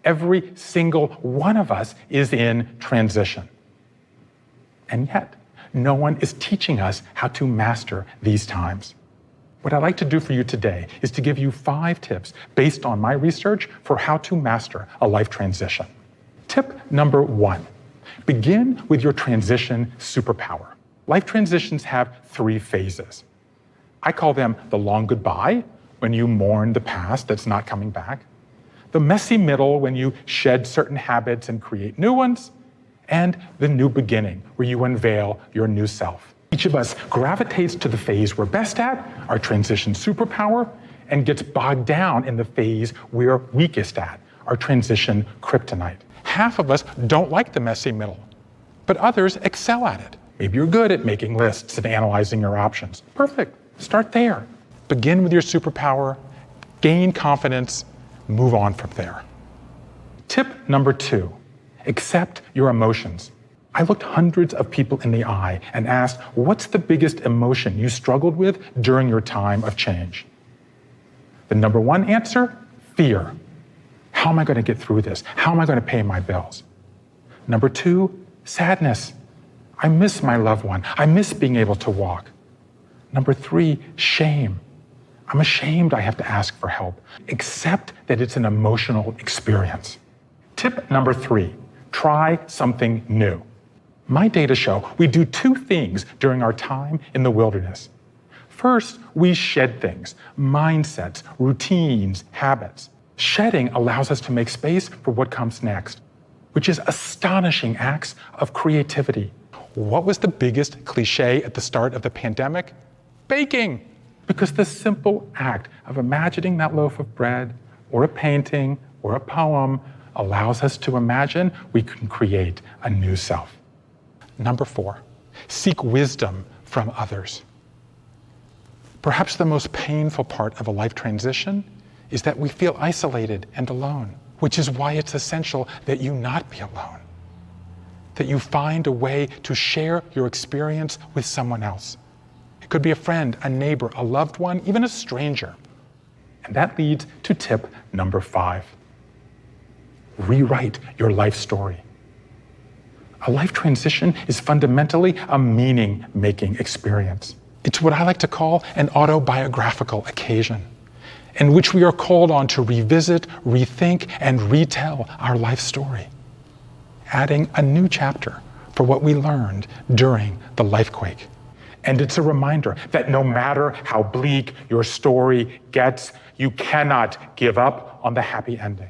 Every single one of us is in transition. And yet, no one is teaching us how to master these times. What I'd like to do for you today is to give you 5 tips based on my research for how to master a life transition. Tip number 1, begin with your transition superpower. Life transitions have 3 phases. I call them the long goodbye, when you mourn the past that's not coming back, the messy middle, when you shed certain habits and create new ones, and the new beginning, where you unveil your new self. Each of us gravitates to the phase we're best at, our transition superpower, and gets bogged down in the phase we're weakest at, our transition kryptonite. Half of us don't like the messy middle, but others excel at it. Maybe you're good at making lists and analyzing your options. Perfect. Start there. Begin with your superpower, gain confidence, move on from there. Tip number 2, accept your emotions. I looked hundreds of people in the eye and asked, what's the biggest emotion you struggled with during your time of change? The number 1 answer, fear. How am I going to get through this? How am I going to pay my bills? Number 2, sadness. I miss my loved one. I miss being able to walk. Number 3, shame. I'm ashamed I have to ask for help. Accept that it's an emotional experience. Tip number 3, try something new. My data show we do 2 things during our time in the wilderness. First, we shed things, mindsets, routines, habits. Shedding allows us to make space for what comes next, which is astonishing acts of creativity. What was the biggest cliche at the start of the pandemic? Baking. Because the simple act of imagining that loaf of bread, or a painting, or a poem, allows us to imagine we can create a new self. Number 4, seek wisdom from others. Perhaps the most painful part of a life transition is that we feel isolated and alone, which is why it's essential that you not be alone, that you find a way to share your experience with someone else. It could be a friend, a neighbor, a loved one, even a stranger. And that leads to tip number 5. Rewrite your life story. A life transition is fundamentally a meaning-making experience. It's what I like to call an autobiographical occasion, in which we are called on to revisit, rethink, and retell our life story, adding a new chapter for what we learned during the lifequake. And it's a reminder that no matter how bleak your story gets, you cannot give up on the happy ending.